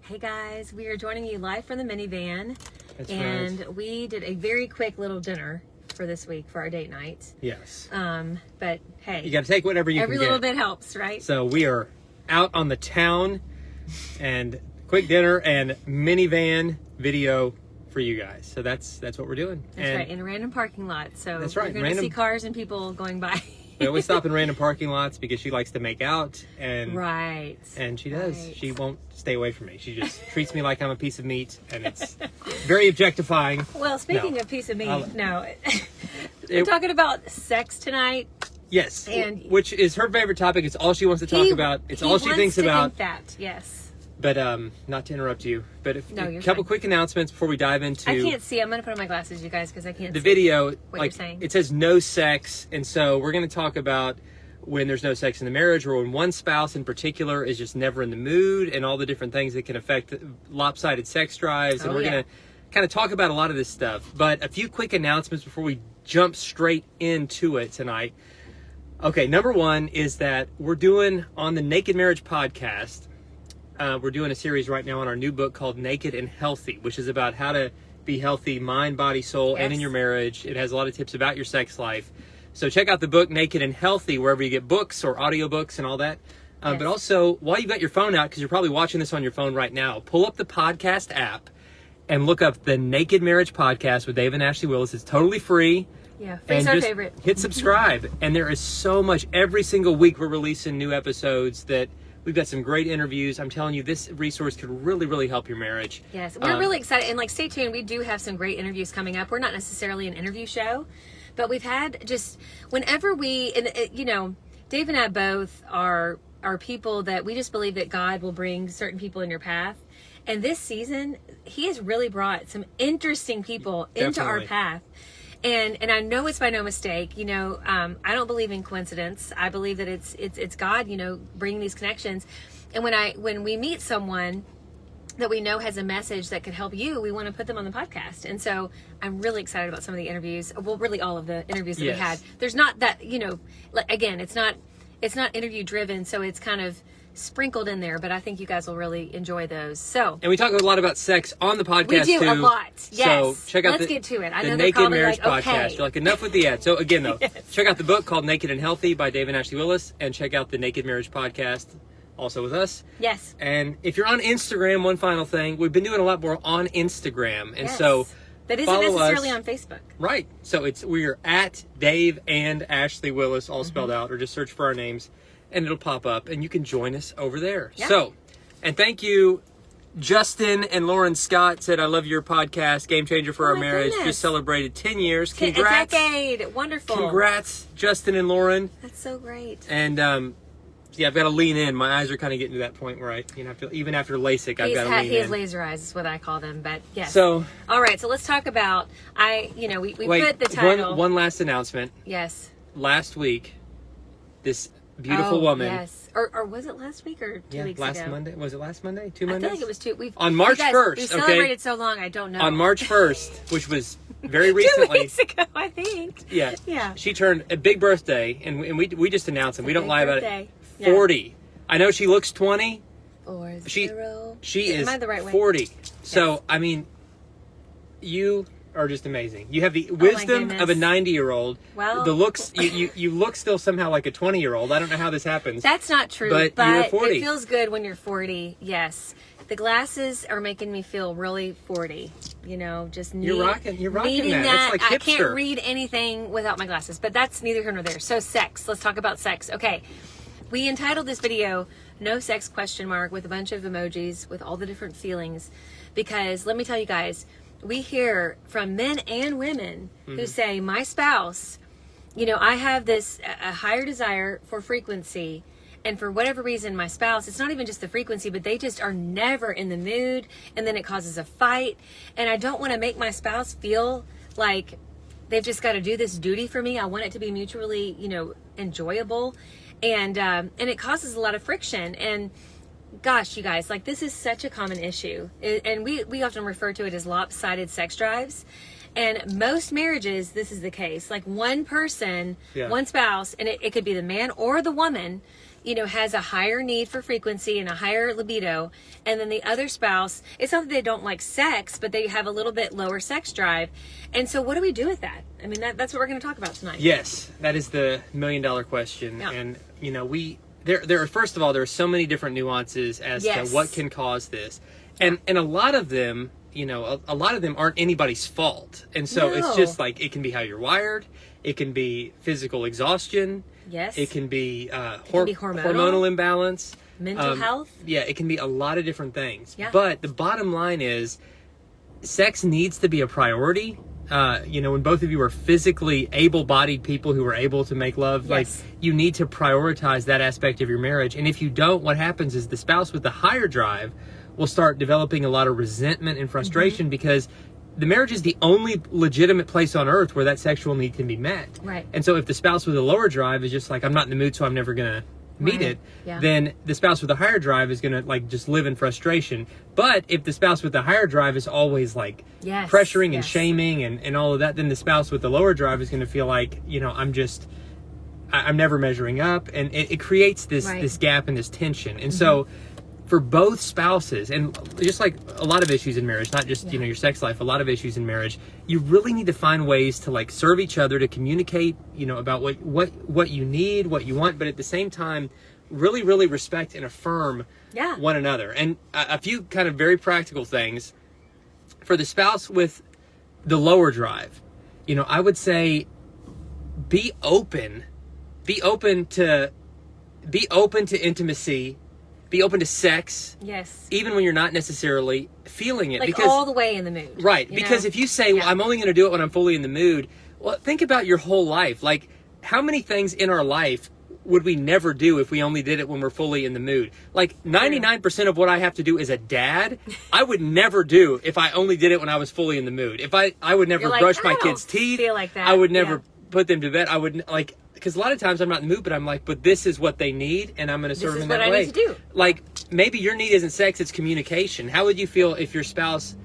Hey guys, we are joining you live from the Minivan. That's and right. We did a very quick little dinner for this week for our date night. Yes. But hey, You got to take whatever you can get. Every little bit helps, right? So we are out on the town and quick dinner and minivan video for you guys. So that's what we're doing. That's right, in a random parking lot. So that's right. You're going to see cars and people going by. We always stop in random parking lots because she likes to make out, and right, and she does. Right. She won't stay away from me. She just treats me like I'm a piece of meat, and it's very objectifying. Well, speaking of piece of meat, we're talking about sex tonight. Yes, and which is her favorite topic. It's all she wants to talk about. It's all she thinks about. That yes. But not to interrupt you, but a couple fine. quick announcements before we dive into. I can't see. I'm going to put on my glasses, you guys, because I can't the see video. What you're saying. It says no sex, and so we're going to talk about when there's no sex in the marriage, or when one spouse in particular is just never in the mood, and all the different things that can affect lopsided sex drives. And we're going to kind of talk about a lot of this stuff. But a few quick announcements before we jump straight into it tonight. Okay, number one is that we're doing on the Naked Marriage podcast. We're doing a series right now on our new book called Naked and Healthy, which is about how to be healthy mind, body, soul, and in your marriage. It has a lot of tips about your sex life. So check out the book Naked and Healthy wherever you get books or audiobooks and all that. But also, while you've got your phone out, because you're probably watching this on your phone right now, pull up the podcast app and look up the Naked Marriage Podcast with Dave and Asley Willis. It's totally free. Yeah, free's our favorite. Hit subscribe. And there is so much. Every single week we're releasing new episodes that we've got some great interviews. I'm telling you, this resource could really, really help your marriage. Yes, we're really excited. And stay tuned. We do have some great interviews coming up. We're not necessarily an interview show, but we've had just whenever Dave and I both are people that we just believe that God will bring certain people in your path. And this season, he has really brought some interesting people into our path. And I know it's by no mistake. I don't believe in coincidence. I believe that it's God, bringing these connections. And when we meet someone that we know has a message that could help you, we want to put them on the podcast. And so I'm really excited about some of the interviews. Well, really all of the interviews that we had. There's not that, again, it's not interview driven, so it's kind of sprinkled in there, but I think you guys will really enjoy those. And we talk a lot about sex on the podcast. We do too. a lot. Yes. So check out Let's get to it. I know the they're Naked Marriage like, podcast. okay. You're like, enough with the ad. So again, though, check out the book called Naked and Healthy by Dave and Ashley Willis, and check out the Naked Marriage podcast, also with us. Yes. And if you're on Instagram, one final thing, we've been doing a lot more on Instagram, and so that isn't necessarily on Facebook. Right. So we're at Dave and Ashley Willis, all spelled out, or just search for our names, and it'll pop up, and you can join us over there. Yeah. So, and thank you, Justin and Lauren Scott said, I love your podcast, Game Changer for Our Marriage. Goodness. Just celebrated 10 years. Congrats. A decade. Wonderful. Congrats, Justin and Lauren. That's so great. And, I've got to lean in. My eyes are kind of getting to that point where I have to, even after LASIK, I've got to lean in. He has laser eyes, is what I call them, but yes. So. All right, so let's talk about, we put the title. One last announcement. Yes. Last week, this beautiful woman. Yes. Or was it last week or 2 weeks ago? Last Monday. Was it last Monday? 2 Mondays? I feel like it was 2. On March 1st. We celebrated so long, I don't know. On March 1st, which was very recently. 2 weeks ago, I think. Yeah. Yeah. She turned a big birthday, and we just announced it. We don't lie about it. 40. Yeah. I know she looks 20. 40. She is Am I the right way? 40. Yes. So, I mean, you are just amazing. You have the wisdom of a 90-year-old. Well, the looks you look still somehow like a 20-year-old. I don't know how this happens. That's not true. But you're 40. It feels good when you're 40. Yes, the glasses are making me feel really 40. Just you're rocking that. It's like hipster. I can't read anything without my glasses. But that's neither here nor there. So sex. Let's talk about sex. Okay, we entitled this video "No Sex?" with a bunch of emojis with all the different feelings, because let me tell you guys. We hear from men and women who say, my spouse, I have a higher desire for frequency. And for whatever reason, my spouse, it's not even just the frequency, but they just are never in the mood. And then it causes a fight. And I don't want to make my spouse feel like they've just got to do this duty for me. I want it to be mutually, enjoyable. And it causes a lot of friction. And gosh, you guys, this is such a common issue. And we often refer to it as lopsided sex drives. And most marriages, this is the case. One person, one spouse, and it could be the man or the woman, has a higher need for frequency and a higher libido, and then the other spouse, it's not that they don't like sex, but they have a little bit lower sex drive. And so what do we do with that? I mean, that's what we're going to talk about tonight. Yes, that is the $1 million question. Yeah. And there are, first of all, there are so many different nuances as to what can cause this, and a lot of them, a lot of them aren't anybody's fault. And so it's just like, it can be how you're wired, it can be physical exhaustion. Yes. It can be, hormonal imbalance. Mental health. Yeah, it can be a lot of different things. Yeah. But the bottom line is, sex needs to be a priority. When both of you are physically able-bodied people who are able to make love, like, you need to prioritize that aspect of your marriage. And if you don't, what happens is the spouse with the higher drive will start developing a lot of resentment and frustration because the marriage is the only legitimate place on earth where that sexual need can be met. Right. And so if the spouse with a lower drive is just like, I'm not in the mood, so I'm never going to meet it, then the spouse with a higher drive is going to like just live in frustration. But if the spouse with the higher drive is always like pressuring and shaming and all of that, then the spouse with the lower drive is going to feel like, I'm never measuring up. And it creates this gap and this tension. And so for both spouses, and just like a lot of issues in marriage, not just your sex life, a lot of issues in marriage, you really need to find ways to like serve each other, to communicate about what you need, what you want, but at the same time really respect and affirm one another. And a few kind of very practical things for the spouse with the lower drive. I would say be open to intimacy. Be open to sex. Yes. Even when you're not necessarily feeling it. Like, because all the way in the mood. Right. Because if you say, well, I'm only going to do it when I'm fully in the mood, well, think about your whole life. Like, how many things in our life would we never do if we only did it when we're fully in the mood? Like, 99% of what I have to do as a dad, I would never do if I only did it when I was fully in the mood. If I would never brush my kids' teeth. Feel like that. I would never put them to bed. I would, like... Because a lot of times I'm not in the mood, but I'm like, but this is what they need, and I'm going to serve them that way. This is what I need to do. Like, maybe your need isn't sex, it's communication. How would you feel if your spouse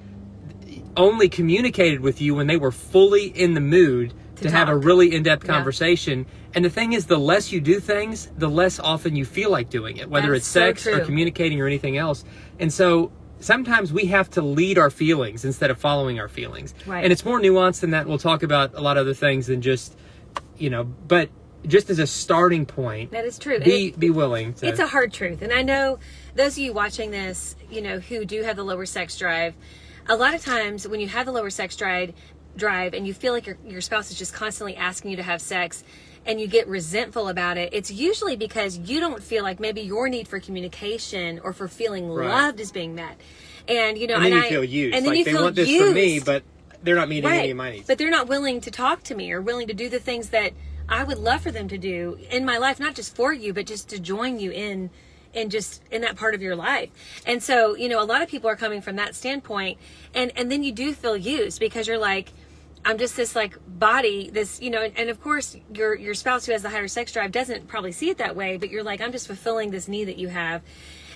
only communicated with you when they were fully in the mood to have a really in-depth conversation? And the thing is, the less you do things, the less often you feel like doing it, whether it's sex or communicating or anything else. And so sometimes we have to lead our feelings instead of following our feelings. Right. And it's more nuanced than that. We'll talk about a lot of other things than just, but just as a starting point, that is true. Be willing to. It's a hard truth, and I know those of you watching this, who do have the lower sex drive. A lot of times, when you have the lower sex drive, and you feel like your spouse is just constantly asking you to have sex, and you get resentful about it, it's usually because you don't feel like maybe your need for communication or for feeling loved is being met, and and then you feel used. And then like you they feel want this used. from me, but they're not meeting any of my needs. But they're not willing to talk to me or willing to do the things that I would love for them to do in my life, not just for you, but just to join you in that part of your life. And so, a lot of people are coming from that standpoint, and then you do feel used because you're like, I'm just this like body, this, and of course your spouse who has the higher sex drive doesn't probably see it that way, but you're like, I'm just fulfilling this need that you have.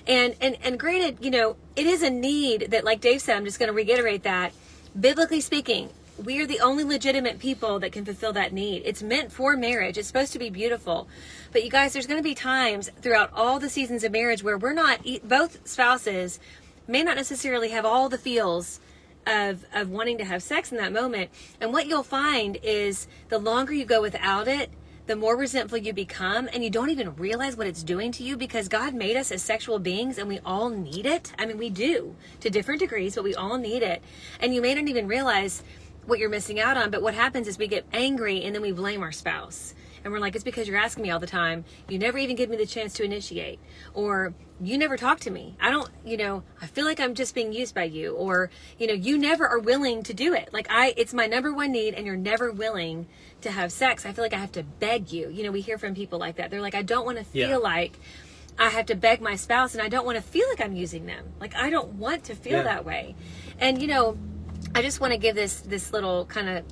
And granted, it is a need that, like Dave said, I'm just going to reiterate that, biblically speaking, we are the only legitimate people that can fulfill that need. It's meant for marriage. It's supposed to be beautiful. But you guys, there's going to be times throughout all the seasons of marriage where both spouses may not necessarily have all the feels of wanting to have sex in that moment. And what you'll find is the longer you go without it, the more resentful you become, and you don't even realize what it's doing to you, because God made us as sexual beings and we all need it. I mean, we do to different degrees, but we all need it. And you may not even realize what you're missing out on, but what happens is we get angry and then we blame our spouse. And we're like, it's because you're asking me all the time. You never even give me the chance to initiate. Or you never talk to me. I don't, I feel like I'm just being used by you. Or, you never are willing to do it. Like it's my number one need and you're never willing to have sex. I feel like I have to beg you. We hear from people like that. They're like, I don't want to feel like I have to beg my spouse, and I don't want to feel like I'm using them. Like, I don't want to feel that way. And, I just want to give this little kind of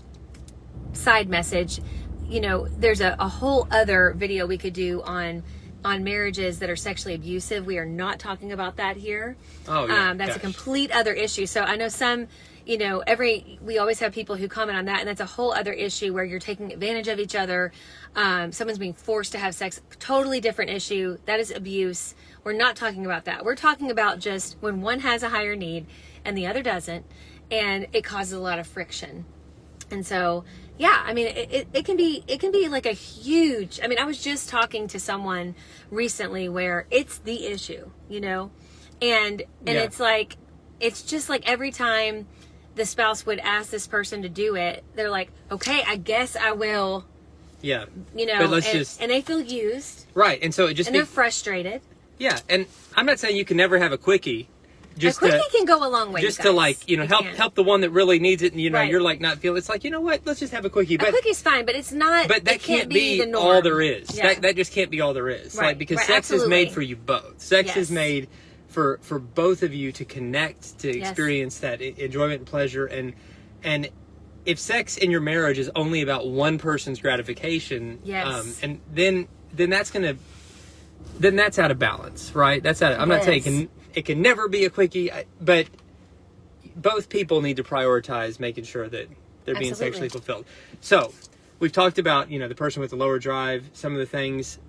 side message. There's a whole other video we could do on on marriages that are sexually abusive. We are not talking about that here. Oh, yeah. That's a complete other issue. So I know some, we always have people who comment on that, and that's a whole other issue where you're taking advantage of each other. Someone's being forced to have sex. Totally different issue. That is abuse. We're not talking about that. We're talking about just when one has a higher need and the other doesn't, and it causes a lot of friction. And so, yeah, I mean, it can be like a huge, I was just talking to someone recently where it's the issue, and it's like, it's just like every time the spouse would ask this person to do it, they're like, okay, I guess I will. Yeah. But and they feel used. Right. And so they're frustrated. Yeah. And I'm not saying you can never have a quickie. A quickie can go a long way. Just to help the one that really needs it, and you're like not feeling. It's like, you know what? Let's just have a quickie. But a quicky's fine, but it's not. But that can't be the norm. all there is. Yeah. That just can't be all there is. Right. Because sex Absolutely. is made for you both. Sex is made for both of you to connect, to experience that enjoyment and pleasure, and if sex in your marriage is only about one person's gratification, and then that's out of balance, right? That's out. I'm not saying it can never be a quickie, but both people need to prioritize making sure that they're being sexually fulfilled. So we've talked about, the person with the lower drive, some of the things.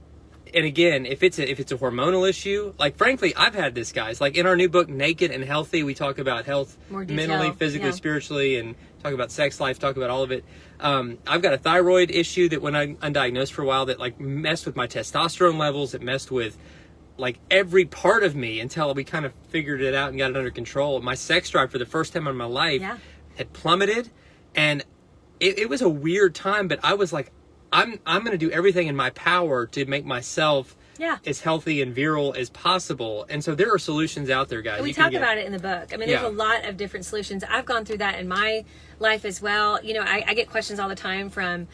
And again, if it's a hormonal issue, like frankly, I've had this, guys. Like in our new book, Naked and Healthy, we talk about health mentally, physically, spiritually, and talk about sex life, talk about all of it. I've got a thyroid issue that went undiagnosed for a while that like messed with my testosterone levels. It messed with like every part of me until we kind of figured it out and got it under control. My sex drive for the first time in my life had plummeted, and it was a weird time, but I was like, I'm going to do everything in my power to make myself as healthy and virile as possible. And so there are solutions out there, guys. And we talk about it in the book. There's a lot of different solutions. I've gone through that in my life as well. I get questions all the time from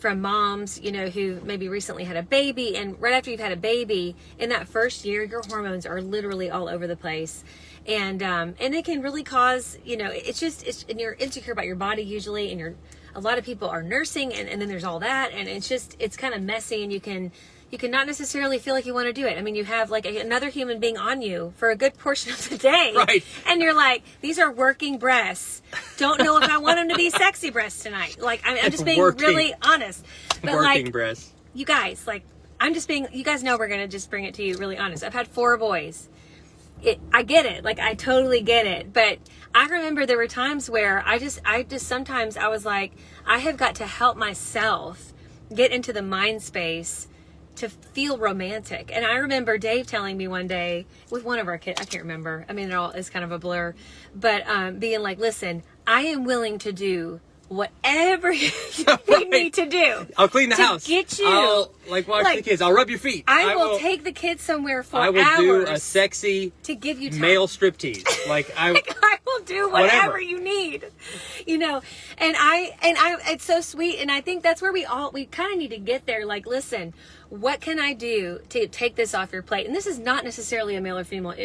moms, who maybe recently had a baby, and right after you've had a baby, in that first year, your hormones are literally all over the place. And it can really cause, and you're insecure about your body usually, and a lot of people are nursing, and then there's all that, and it's kind of messy, and you can not necessarily feel like you want to do it. You have like another human being on you for a good portion of the day. Right. And you're like, these are working breasts. Don't know if I want them to be sexy breasts tonight. Like, I'm just being really honest. But working breasts. You guys, you guys know we're going to just bring it to you really honest. I've had 4 boys. I get it. Like, I totally get it. But I remember there were times where I just sometimes I was like, I have got to help myself get into the mind space to feel romantic. And I remember Dave telling me one day with one of our kids, I can't remember. It all is kind of a blur, but being like, listen, I am willing to do whatever you need to do. I'll clean the house. Get you. I'll watch the kids. I'll rub your feet. I will take the kids somewhere for hours. I will do a sexy to give you time. Male striptease. I will do whatever you need. And it's so sweet. And I think that's where we kind of need to get there. Like, listen, what can I do to take this off your plate? And this is not necessarily a male or female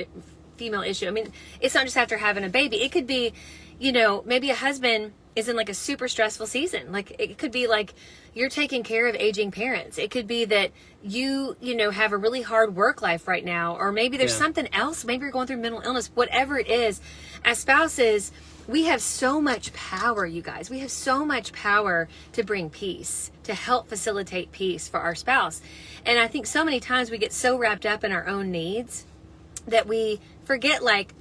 issue. It's not just after having a baby. It could be, maybe a husband is in like a super stressful season. Like, it could be like you're taking care of aging parents. It could be that you have a really hard work life right now, or maybe there's something else. Maybe you're going through mental illness. Whatever it is, as spouses, we have so much power, you guys. We have so much power to bring peace, to help facilitate peace for our spouse. And I think so many times we get so wrapped up in our own needs that we forget, like,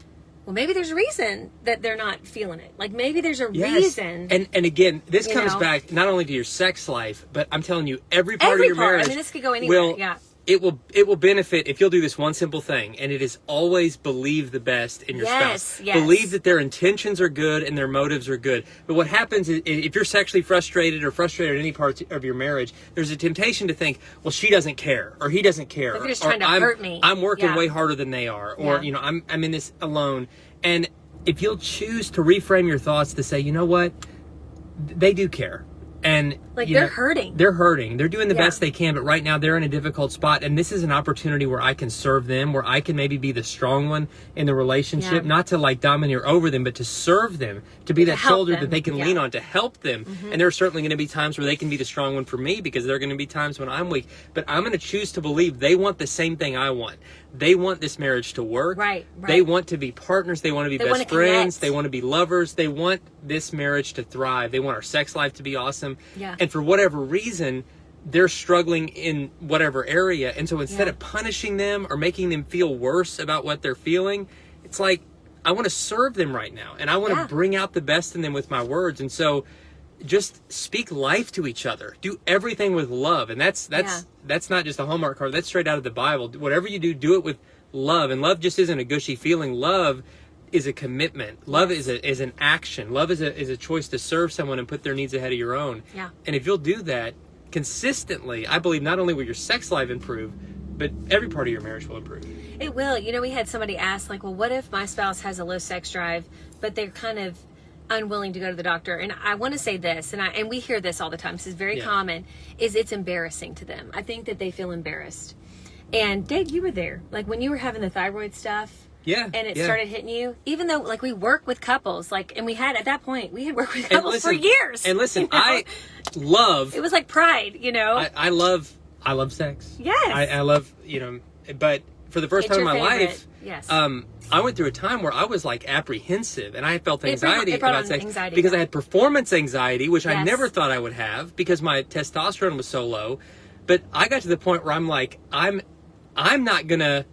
well, maybe there's a reason that they're not feeling it. Like, maybe there's a reason. And again, this comes back not only to your sex life, but I'm telling you, every part of your marriage. This could go anywhere. It will benefit if you'll do this one simple thing, and it is always believe the best in your spouse. Yes. Believe that their intentions are good and their motives are good. But what happens is, if you're sexually frustrated or frustrated in any part of your marriage, there's a temptation to think, well, she doesn't care, or he doesn't care, like they're just trying to hurt me. I'm working way harder than they are, or I'm in this alone. And if you'll choose to reframe your thoughts to say, you know what, they do care. And like they're hurting. They're hurting. They're doing the best they can, but right now they're in a difficult spot. And this is an opportunity where I can serve them, where I can maybe be the strong one in the relationship, not to like domineer over them, but to serve them, to be that shoulder that they can lean on to help them. And there are certainly going to be times where they can be the strong one for me, because there are going to be times when I'm weak. But I'm going to choose to believe they want the same thing I want. They want this marriage to work. Right. They want to be partners. They want to be best friends. Connect. They want to be lovers. They want this marriage to thrive. They want our sex life to be awesome. Yeah. And for whatever reason, they're struggling in whatever area. And so instead of punishing them or making them feel worse about what they're feeling, it's like, I want to serve them right now. And I want to bring out the best in them with my words. And so just speak life to each other. Do everything with love. And that's not just a Hallmark card. That's straight out of the Bible. Whatever you do, do it with love. And love just isn't a gushy feeling. Love is a commitment. Love is an action. Love is a choice to serve someone and put their needs ahead of your own. Yeah. And if you'll do that consistently, I believe not only will your sex life improve, but every part of your marriage will improve. It will. You know, we had somebody ask, like, well, what if my spouse has a low sex drive, but they're kind of unwilling to go to the doctor? And I want to say this, and we hear this all the time, this is very common, is it's embarrassing to them. I think that they feel embarrassed. And Dave, you were there. Like when you were having the thyroid stuff. Yeah. And it started hitting you, even though like we work with couples, like, and we had at that point, we had worked with couples for years. And listen, you know? I love, it was like pride, you know? I love sex. Yes. I love, you know, but for the first time in my life, I went through a time where I was like apprehensive, and I felt anxiety about sex because I had performance anxiety, which I never thought I would have because my testosterone was so low. But I got to the point where I'm like, I'm not gonna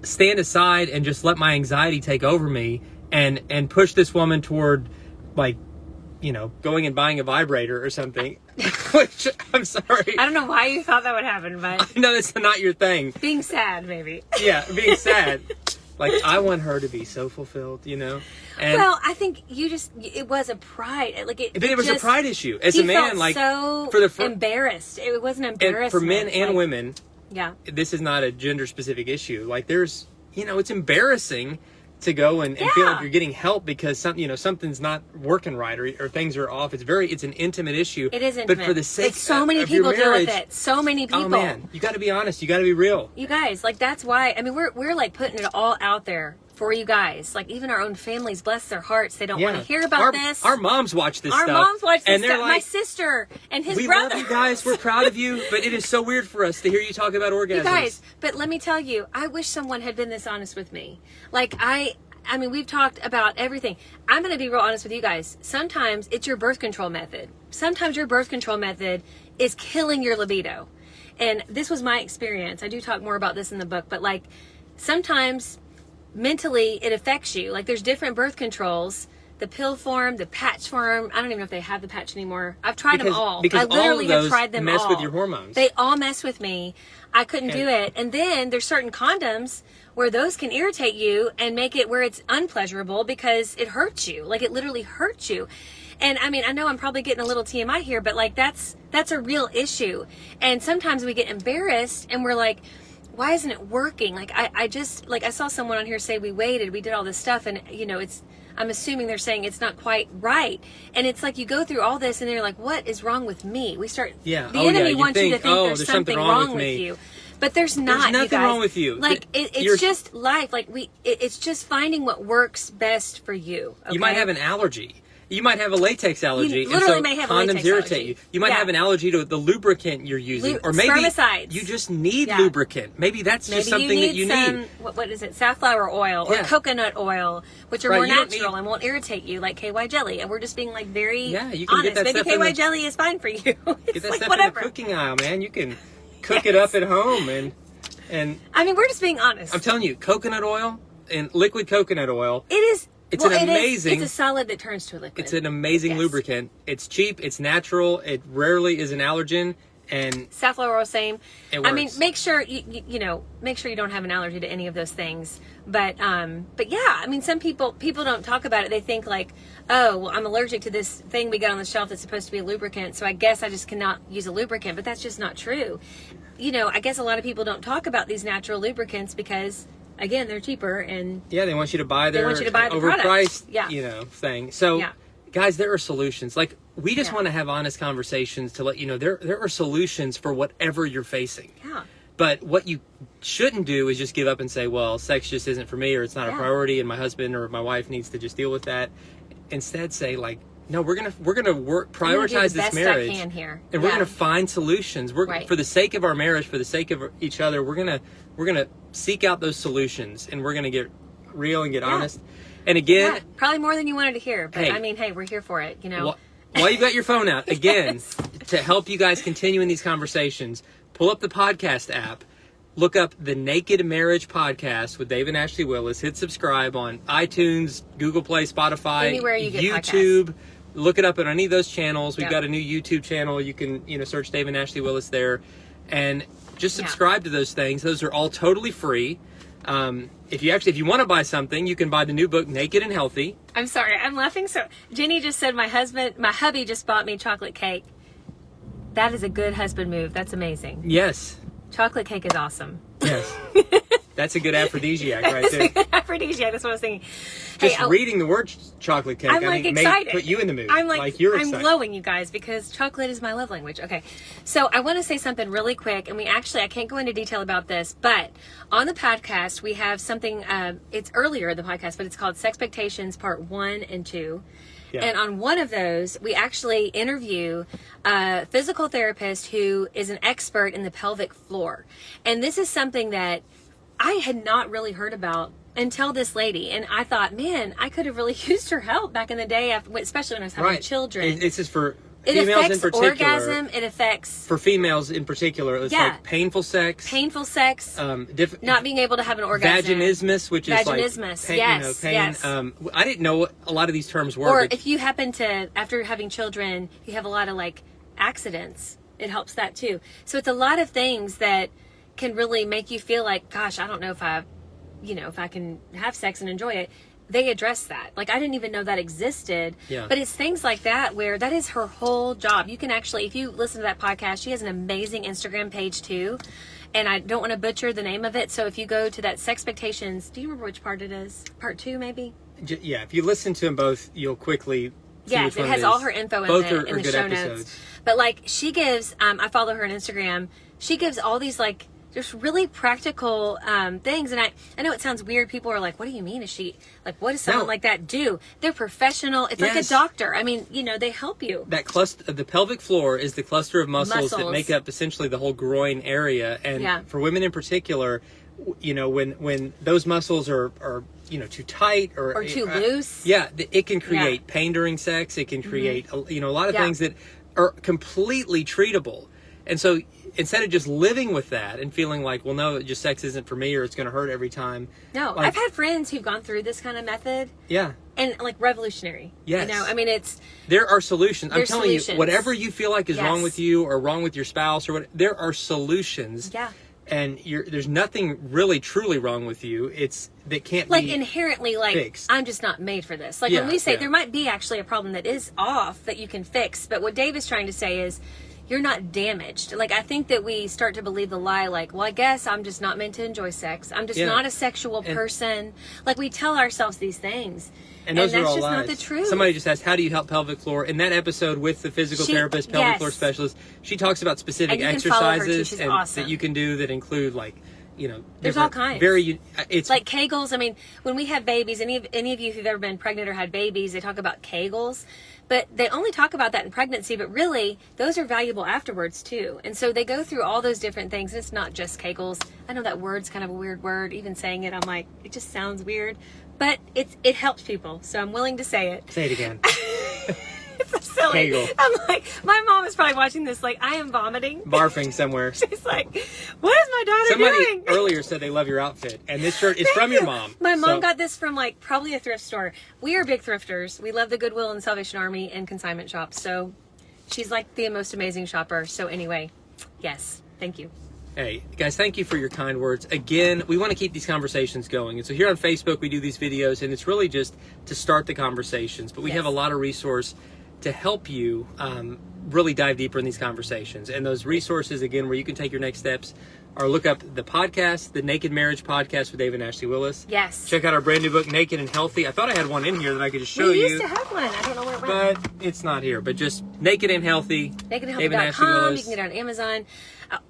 stand aside and just let my anxiety take over me and push this woman toward, like, you know, going and buying a vibrator or something. Which, I'm sorry, I don't know why you thought that would happen, but I know that's not your thing. Being sad, maybe. Yeah, being sad. Like, I want her to be so fulfilled, you know? And well, I think it was a pride. Like but it was a pride issue. As a man, like, so for the embarrassed. It wasn't embarrassment. For men and women, this is not a gender specific issue. Like, there's, you know, it's embarrassing to go and feel like you're getting help because something's not working right or things are off. It's an intimate issue. It is intimate. But for the sake so many of people your marriage, deal with it. So many people. Oh man, you got to be honest. You got to be real. You guys, like, that's why. I mean, we're like putting it all out there for you guys. Like, even our own families, bless their hearts, they don't want to hear about this. Our moms watch this stuff. Our moms watch this and they're stuff. Like, my sister and his we brother. We love you guys. We're proud of you. But it is so weird for us to hear you talk about orgasms. You guys, but let me tell you, I wish someone had been this honest with me. Like, I mean, we've talked about everything. I'm going to be real honest with you guys. Sometimes it's your birth control method. Sometimes your birth control method is killing your libido. And this was my experience. I do talk more about this in the book, but like sometimes mentally it affects you. Like, there's different birth controls, the pill form, the patch form. I don't even know if they have the patch anymore. I've tried them all. Because I literally all of those have tried them all. mess with your hormones. They all mess with me. I couldn't do it. And then there's certain condoms where those can irritate you and make it where it's unpleasurable because it hurts you. Like, it literally hurts you. And I mean, I know I'm probably getting a little TMI here, but like that's a real issue. And sometimes we get embarrassed and we're like, why isn't it working? Like, I just, like, I saw someone on here say we waited, we did all this stuff, and you know, I'm assuming they're saying it's not quite right. And it's like you go through all this and then you're like, what is wrong with me? We start, the enemy wants you to think there's something wrong with you. But there's not. There's nothing you guys. wrong with you. Like, it's just life. Like, it's just finding what works best for you. Okay? You might have an allergy. You might have a latex allergy. You literally and so may have a condoms latex irritate allergy. you. You might have an allergy to the lubricant you're using. Or maybe spermicides. you just need lubricant. Maybe that's just something that you need. What is it? Safflower oil or coconut oil, which are more natural and won't irritate you, like KY jelly. And we're just being like very you can honest. Get that Maybe stuff KY jelly is fine for you. It's get that like stuff whatever. in the cooking aisle, man. You can cook it up at home and I mean, we're just being honest. I'm telling you, coconut oil and liquid coconut oil. It is. It's an amazing. It's a solid that turns to a liquid. It's an amazing lubricant. It's cheap. It's natural. It rarely is an allergen. And safflower oil, same. It works. I mean, make sure you know, make sure you don't have an allergy to any of those things. But yeah, I mean, some people don't talk about it. They think like, oh, well, I'm allergic to this thing we got on the shelf that's supposed to be a lubricant, so I guess I just cannot use a lubricant. But that's just not true. You know, I guess a lot of people don't talk about these natural lubricants because, again, they're cheaper and they want you to buy their overpriced thing. So guys, there are solutions. Like, we just want to have honest conversations to let you know there are solutions for whatever you're facing. Yeah. But what you shouldn't do is just give up and say, well, sex just isn't for me, or it's not a priority, and my husband or my wife needs to just deal with that. Instead, say, like, no, we're gonna prioritize this marriage, and we're gonna find solutions. For the sake of our marriage, for the sake of each other, we're gonna seek out those solutions, and we're gonna get real and get honest. And again, probably more than you wanted to hear, but I mean, hey, we're here for it, you know. While you've got your phone out, again, to help you guys continue in these conversations, pull up the podcast app, look up the Naked Marriage Podcast with Dave and Ashley Willis, hit subscribe on iTunes, Google Play, Spotify, anywhere you get YouTube. Podcasts. Look it up on any of those channels. We've got a new YouTube channel. You can, search Dave and Ashley Willis there, and just subscribe to those things. Those are all totally free. If you want to buy something, you can buy the new book, Naked and Healthy. I'm sorry, I'm laughing. So Jenny just said my hubby just bought me chocolate cake. That is a good husband move. That's amazing. Yes. Chocolate cake is awesome. Yes. That's a good aphrodisiac right there. That's a good aphrodisiac. That's what I was thinking. Just reading the word chocolate cake, I'm like excited. May put you in the mood. You're excited. I'm glowing, you guys, because chocolate is my love language. Okay. So I want to say something really quick, and I can't go into detail about this, but on the podcast, we have something, it's earlier in the podcast, but it's called Sexpectations Part 1 and 2. Yeah. And on one of those, we actually interview a physical therapist who is an expert in the pelvic floor. And this is something that I had not really heard about until this lady. And I thought, man, I could have really used her help back in the day, especially when I was having children. It's just for it females affects in particular. Orgasm. It affects... For females in particular, it's like painful sex. Painful sex. Not being able to have an orgasm. Vaginismus, which is vaginismus, like pain. Yes. I didn't know what a lot of these terms were. Or if you happen to, after having children, you have a lot of like accidents. It helps that too. So it's a lot of things that can really make you feel like, gosh, I don't know if I can have sex and enjoy it. They address that. Like, I didn't even know that existed. Yeah. But it's things like that where that is her whole job. You can actually, if you listen to that podcast, she has an amazing Instagram page too. And I don't want to butcher the name of it. So if you go to that Sexpectations, do you remember which part it is? Part 2, maybe? Yeah. If you listen to them both, you'll quickly see which one it has all her info both in the show notes. But like, she gives, I follow her on Instagram. She gives all these like, just really practical things. And I know it sounds weird. People are like, what do you mean? Is she like, what does someone like that do? They're professional. It's like a doctor. I mean, they help you. That cluster, the pelvic floor is the cluster of muscles that make up essentially the whole groin area. And for women in particular, when those muscles are too tight or too loose. Yeah. It can create pain during sex. It can create, a lot of things that are completely treatable. And so instead of just living with that and feeling like, well, no, just sex isn't for me or it's going to hurt every time. No, I've had friends who've gone through this kind of method. Yeah. And like revolutionary. Yes. There are solutions. I'm telling you, whatever you feel like is wrong with you or wrong with your spouse or what, there are solutions. Yeah. And there's nothing really truly wrong with you. That can't like be inherently like fixed. I'm just not made for this. Like when we say there might be actually a problem that is off that you can fix, but what Dave is trying to say is you're not damaged. Like, I think that we start to believe the lie, like, well, I guess I'm just not meant to enjoy sex. I'm just not a sexual person. Like, we tell ourselves these things. And those are all just lies. Not the truth. Somebody just asked, how do you help pelvic floor? In that episode with the physical therapist, pelvic floor specialist, she talks about specific exercises that you can do that include, like, there's all kinds. It's like Kegels. I mean, when we have babies, any of you who've ever been pregnant or had babies, they talk about Kegels. But they only talk about that in pregnancy, but really, those are valuable afterwards, too. And so they go through all those different things. It's not just Kegels. I know that word's kind of a weird word. Even saying it, I'm like, it just sounds weird. But it helps people, so I'm willing to say it. Say it again. It's so silly. Kegel. I'm like, my mom is probably watching this like, I am vomiting. Barfing somewhere. She's like, what is my daughter doing? Somebody earlier said they love your outfit, and this shirt is from your mom. My mom got this from like probably a thrift store. We are big thrifters. We love the Goodwill and Salvation Army and consignment shops. So she's like the most amazing shopper. So anyway, yes, thank you. Hey, guys, thank you for your kind words. Again, we want to keep these conversations going. And so here on Facebook, we do these videos, and it's really just to start the conversations. But we have a lot of resource to help you really dive deeper in these conversations. And those resources, again, where you can take your next steps, or look up the podcast, the Naked Marriage Podcast with Dave and Asley Willis. Yes. Check out our brand new book, Naked and Healthy. I thought I had one in here that I could just show you. We used to have one. I don't know where it went. But it's not here. But just Naked and Healthy. NakedandHealthy.com. You can get it on Amazon.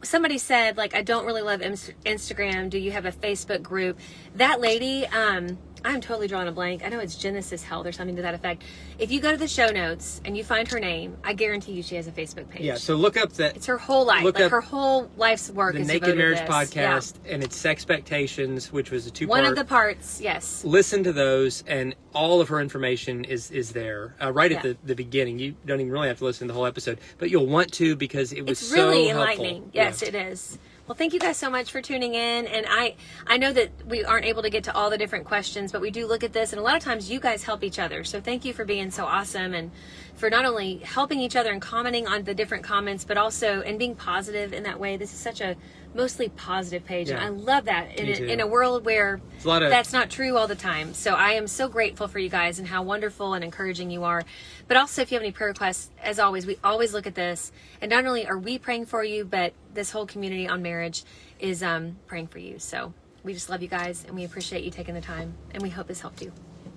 Somebody said, like, I don't really love Instagram. Do you have a Facebook group? That lady, I'm totally drawing a blank. I know it's Genesis Health or something to that effect. If you go to the show notes and you find her name, I guarantee you she has a Facebook page. Yeah, so look up that. It's her whole life. Like her whole life's work is devoted to the devoted Naked to Marriage this. Podcast, and it's Sexpectations, which was a two-part. One of the parts, yes. Listen to those, and all of her information is there right at the beginning. You don't even really have to listen to the whole episode, but you'll want to because it was it's really so enlightening. helpful. Yes, it is. Well, thank you guys so much for tuning in. And I know that we aren't able to get to all the different questions, but we do look at this. And a lot of times you guys help each other. So thank you for being so awesome and for not only helping each other and commenting on the different comments, but also and being positive in that way. This is such a mostly positive page. Yeah. And I love that in a world where that's not true all the time. So I am so grateful for you guys and how wonderful and encouraging you are. But also, if you have any prayer requests, as always, we always look at this. And not only are we praying for you, but this whole community on marriage is praying for you. So we just love you guys and we appreciate you taking the time. And we hope this helped you.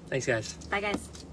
Thanks, guys. Bye, guys.